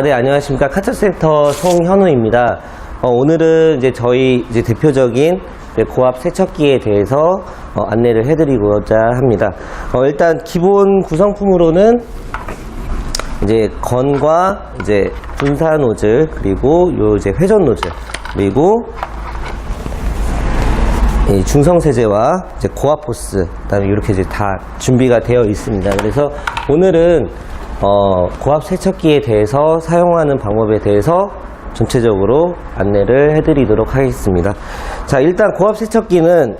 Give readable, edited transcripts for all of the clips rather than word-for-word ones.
네, 안녕하십니까. 카처센터 송현우입니다. 오늘은 이제 저희 대표적인 고압 세척기에 대해서 안내를 해드리고자 합니다. 일단 기본 구성품으로는 이제 건과 이제 분사 노즐, 그리고 요 이제 회전 노즐, 그리고 이 중성 세제와 이제 고압 호스, 그다음에 이렇게 이제 다 준비가 되어 있습니다. 그래서 오늘은 고압 세척기에 대해서 사용하는 방법에 대해서 전체적으로 안내를 해드리도록 하겠습니다. 자, 일단 고압 세척기는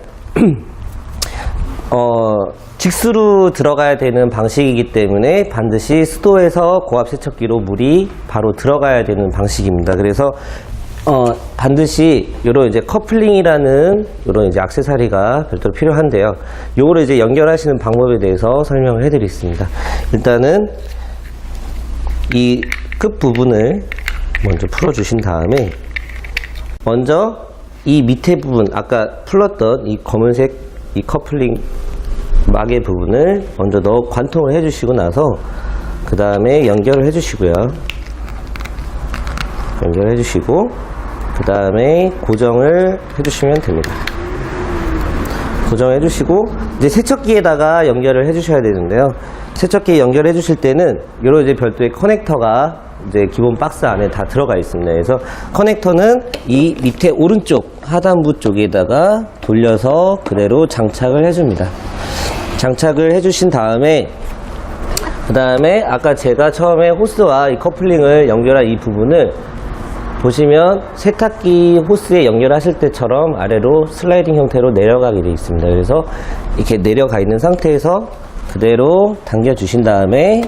직수로 들어가야 되는 방식이기 때문에 반드시 수도에서 고압 세척기로 물이 바로 들어가야 되는 방식입니다. 그래서 반드시 요런 이제 커플링이라는 요런 이제 액세서리가 별도로 필요한데요. 요거를 이제 연결하시는 방법에 대해서 설명을 해드리겠습니다. 일단은 이 끝 부분을 먼저 풀어주신 다음에 먼저 이 밑에 부분, 아까 풀었던 이 검은색 이 커플링 막의 부분을 먼저 관통을 해주시고 나서 그 다음에 연결을 해주시고요. 연결해 주시고 그 다음에 고정을 해주시면 됩니다. 고정해 주시고 이제 세척기에다가 연결을 해주셔야 되는데요. 세척기에 연결해 주실 때는 이런 이제 별도의 커넥터가 이제 기본 박스 안에 다 들어가 있습니다. 그래서 커넥터는 이 밑에 오른쪽 하단부 쪽에다가 돌려서 그대로 장착을 해줍니다. 장착을 해주신 다음에 그 다음에 아까 제가 처음에 호스와 이 커플링을 연결한 이 부분을 보시면 세탁기 호스에 연결하실 때처럼 아래로 슬라이딩 형태로 내려가게 되어 있습니다. 그래서 이렇게 내려가 있는 상태에서 그대로 당겨 주신 다음에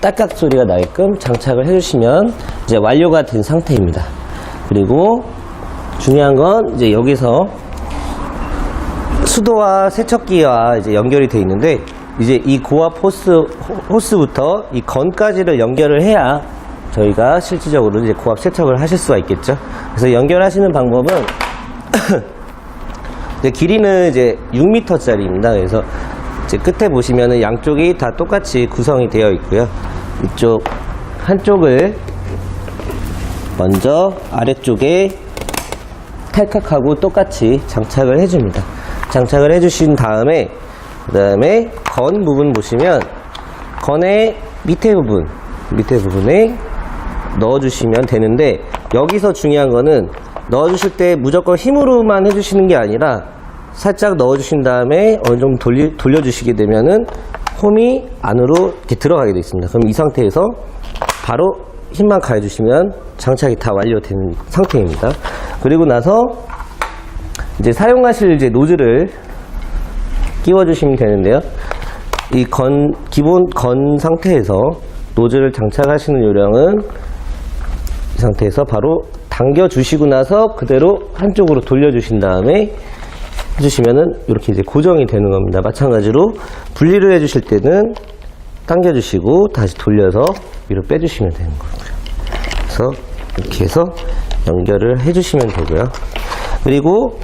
딸깍 소리가 나게끔 장착을 해주시면 이제 완료가 된 상태입니다. 그리고 중요한 건 이제 여기서 수도와 세척기와 이제 연결이 되어 있는데 이제 이 고압 호스부터 이 건까지를 연결을 해야 저희가 실질적으로 이제 고압 세척을 하실 수가 있겠죠. 그래서 연결하시는 방법은 이제 길이는 이제 6m짜리입니다. 그래서 이제 끝에 보시면은 양쪽이 다 똑같이 구성이 되어 있고요. 이쪽 한쪽을 먼저 아래쪽에 탈칵하고 똑같이 장착을 해줍니다. 장착을 해주신 다음에 그 다음에 건 부분 보시면 건의 밑에 부분에 넣어주시면 되는데 여기서 중요한 거는 넣어주실 때 무조건 힘으로만 해주시는 게 아니라 살짝 넣어주신 다음에 어느 정도 돌려주시게 되면은 홈이 안으로 이렇게 들어가게 되어 있습니다. 그럼 이 상태에서 바로 힘만 가해주시면 장착이 다 완료된 상태입니다. 그리고 나서 이제 사용하실 이제 노즐을 끼워주시면 되는데요. 이 기본 건 상태에서 노즐을 장착하시는 요령은 이 상태에서 바로 당겨 주시고 나서 그대로 한쪽으로 돌려주신 다음에 해주시면은 이렇게 이제 고정이 되는 겁니다. 마찬가지로 분리를 해주실 때는 당겨주시고 다시 돌려서 위로 빼주시면 되는 거고요. 그래서 이렇게 해서 연결을 해주시면 되고요. 그리고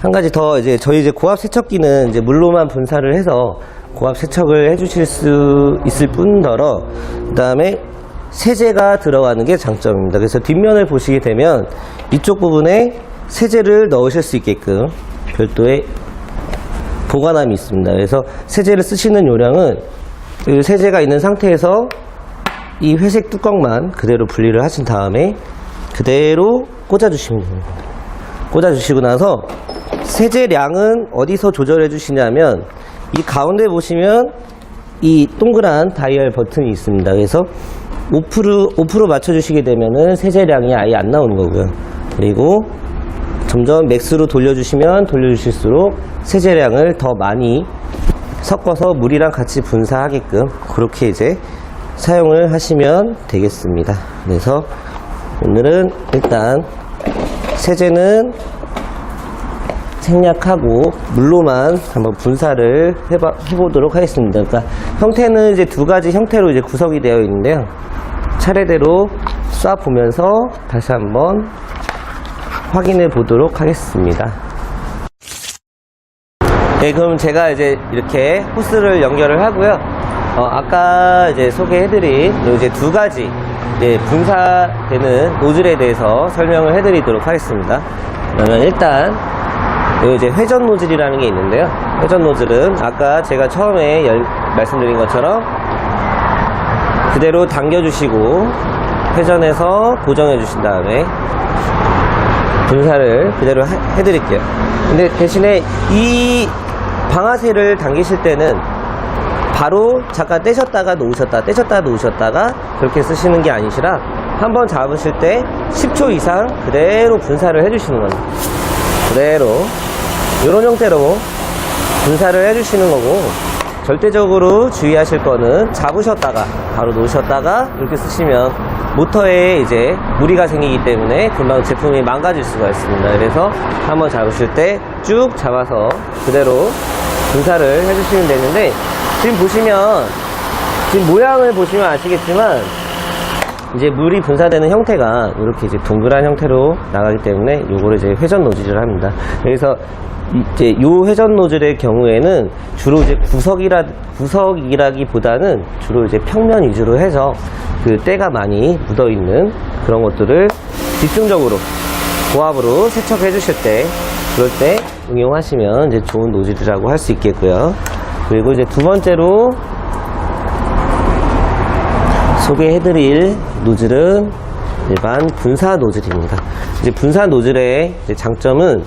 한 가지 더 이제 저희 이제 고압 세척기는 이제 물로만 분사를 해서 고압 세척을 해주실 수 있을 뿐더러 그 다음에 세제가 들어가는 게 장점입니다. 그래서 뒷면을 보시게 되면 이쪽 부분에 세제를 넣으실 수 있게끔 별도의 보관함이 있습니다. 그래서 세제를 쓰시는 요령은 이 세제가 있는 상태에서 이 회색 뚜껑만 그대로 분리를 하신 다음에 그대로 꽂아주시면 됩니다. 꽂아주시고 나서 세제량은 어디서 조절해 주시냐면 이 가운데 보시면 이 동그란 다이얼 버튼이 있습니다. 그래서 5% 맞춰주시게 되면은 세제량이 아예 안 나오는 거고요. 그리고 점점 맥스로 돌려주실수록 세제량을 더 많이 섞어서 물이랑 같이 분사하게끔 그렇게 이제 사용을 하시면 되겠습니다. 그래서 오늘은 일단 세제는 생략하고 물로만 한번 분사를 해보도록 하겠습니다. 그러니까 형태는 이제 두 가지 형태로 이제 구성이 되어 있는데요. 차례대로 쏴 보면서 다시 한번 확인해 보도록 하겠습니다. 네, 그럼 제가 이제 이렇게 호스를 연결을 하고요. 아까 이제 소개해드린 이제 두 가지 이제 분사되는 노즐에 대해서 설명을 해드리도록 하겠습니다. 그러면 일단 이제 회전 노즐이라는 게 있는데요. 회전 노즐은 아까 제가 처음에 말씀드린 것처럼 그대로 당겨주시고 회전해서 고정해 주신 다음에 분사를 그대로 해드릴게요. 근데 대신에 이 방아쇠를 당기실 때는 바로 잠깐 떼셨다가 놓으셨다가 그렇게 쓰시는 게 아니시라 한번 잡으실 때 10초 이상 그대로 분사를 해주시는 겁니다. 그대로 이런 형태로 분사를 해주시는 거고, 절대적으로 주의하실 거는 잡으셨다가 바로 놓으셨다가 이렇게 쓰시면 모터에 이제 무리가 생기기 때문에 금방 제품이 망가질 수가 있습니다. 그래서 한번 잡으실 때 쭉 잡아서 그대로 분사를 해주시면 되는데, 지금 보시면 지금 모양을 보시면 아시겠지만 이제 물이 분사되는 형태가 이렇게 이제 동그란 형태로 나가기 때문에 요거를 이제 회전 노즐을 합니다. 그래서 이제 요 회전 노즐의 경우에는 주로 이제 구석이라기보다는 주로 이제 평면 위주로 해서 그 때가 많이 묻어 있는 그런 것들을 집중적으로 고압으로 세척해 주실 때, 그럴 때 응용하시면 이제 좋은 노즐이라고 할 수 있겠고요. 그리고 이제 두 번째로 소개해드릴 노즐은 일반 분사 노즐입니다. 이제 분사 노즐의 이제 장점은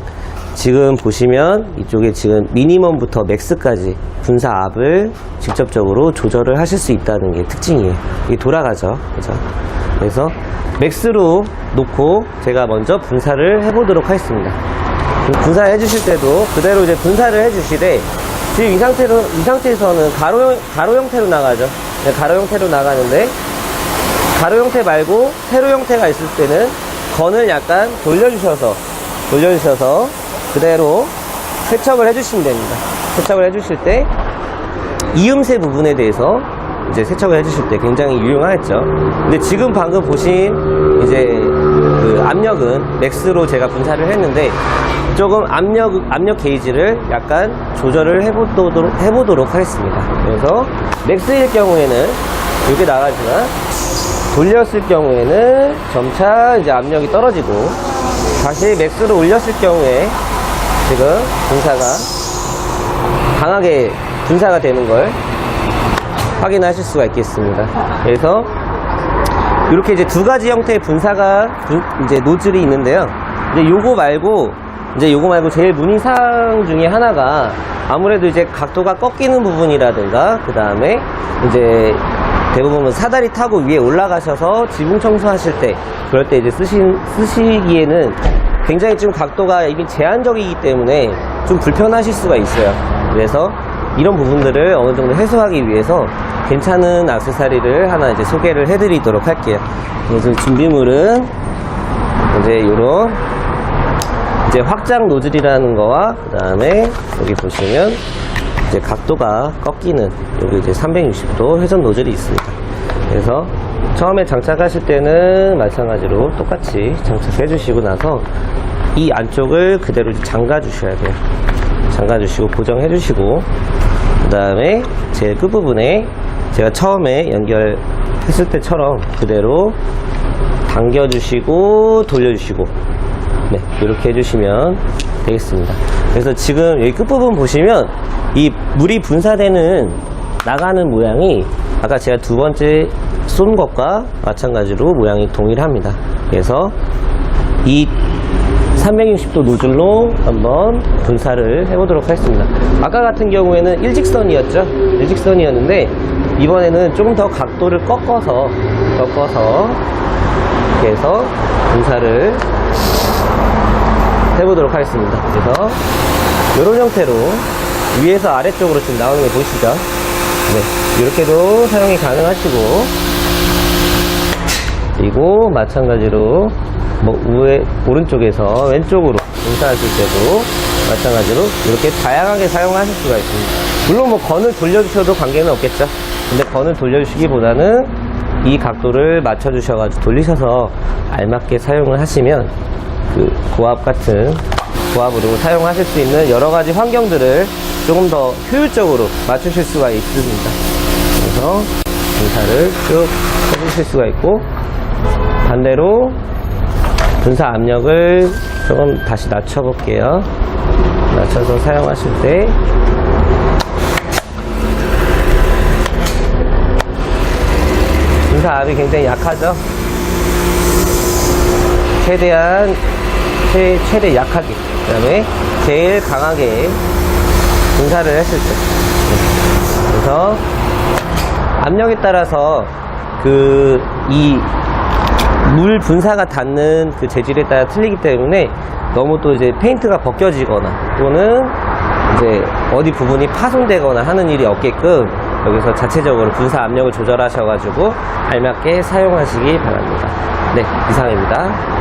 지금 보시면 이쪽에 지금 미니멈부터 맥스까지 분사 압을 직접적으로 조절을 하실 수 있다는 게 특징이에요. 이게 돌아가죠. 그죠? 그래서 맥스로 놓고 제가 먼저 분사를 해보도록 하겠습니다. 분사해 주실 때도 그대로 이제 분사를 해 주시되, 지금 이 상태에서는 가로 형태로 나가죠. 가로 형태로 나가는데, 가로 형태 말고 세로 형태가 있을 때는 건을 약간 돌려주셔서 그대로 세척을 해주시면 됩니다. 세척을 해주실 때 이음새 부분에 대해서 이제 세척을 해주실 때 굉장히 유용하겠죠. 근데 지금 방금 보신 이제 그 압력은 맥스로 제가 분사를 했는데, 조금 압력 게이지를 약간 조절을 해보도록 하겠습니다. 그래서 맥스일 경우에는 이렇게 나가지만, 돌렸을 경우에는 점차 이제 압력이 떨어지고, 다시 맥스로 올렸을 경우에 지금 분사가 강하게 분사가 되는 걸 확인하실 수가 있겠습니다. 그래서 이렇게 이제 두 가지 형태의 분사가 이제 노즐이 있는데요. 이제 요거 말고 제일 문의사항 중에 하나가 아무래도 이제 각도가 꺾이는 부분이라든가, 그 다음에 이제 대부분 사다리 타고 위에 올라가셔서 지붕 청소하실 때, 그럴 때 이제 쓰시기에는 굉장히 좀 각도가 이미 제한적이기 때문에 좀 불편하실 수가 있어요. 그래서 이런 부분들을 어느 정도 해소하기 위해서 괜찮은 액세서리를 하나 이제 소개를 해드리도록 할게요. 그래서 준비물은 이제 요런 이제 확장 노즐이라는 거와, 그 다음에 여기 보시면 이제 각도가 꺾이는 여기 이제 360도 회전 노즐이 있습니다. 그래서 처음에 장착하실 때는 마찬가지로 똑같이 장착해 주시고 나서 이 안쪽을 그대로 잠가 주셔야 돼요. 잠가 주시고 고정해 주시고, 그 다음에 제일 끝부분에 제가 처음에 연결했을 때처럼 그대로 당겨 주시고 돌려 주시고, 네, 이렇게 해주시면 되겠습니다. 그래서 지금 여기 끝부분 보시면 이 물이 분사되는 나가는 모양이 아까 제가 두 번째 쏜 것과 마찬가지로 모양이 동일합니다. 그래서 이 360도 노즐로 한번 분사를 해보도록 하겠습니다. 아까 같은 경우에는 일직선이었는데 이번에는 조금 더 각도를 꺾어서 이렇게 해서 분사를 해보도록 하겠습니다. 그래서 이런 형태로 위에서 아래쪽으로 지금 나오는 거 보이시죠? 네, 이렇게도 사용이 가능하시고, 그리고 마찬가지로 오른쪽에서 왼쪽으로 분사하실 때도 마찬가지로 이렇게 다양하게 사용하실 수가 있습니다. 물론 건을 돌려주셔도 관계는 없겠죠. 근데 건을 돌려주시기보다는 이 각도를 맞춰주셔가지고 돌리셔서 알맞게 사용을 하시면 그 고압으로 사용하실 수 있는 여러 가지 환경들을 조금 더 효율적으로 맞추실 수가 있습니다. 그래서 분사를 쭉 해주실 수가 있고, 반대로 분사 압력을 조금 다시 낮춰볼게요. 낮춰서 사용하실 때 분사 압이 굉장히 약하죠. 최대한 최대 약하게, 그 다음에 제일 강하게 분사를 했을 때, 그래서 압력에 따라서 이 물 분사가 닿는 그 재질에 따라 틀리기 때문에 너무 또 이제 페인트가 벗겨지거나 또는 이제 어디 부분이 파손되거나 하는 일이 없게끔 여기서 자체적으로 분사 압력을 조절하셔가지고 알맞게 사용하시기 바랍니다. 네, 이상입니다.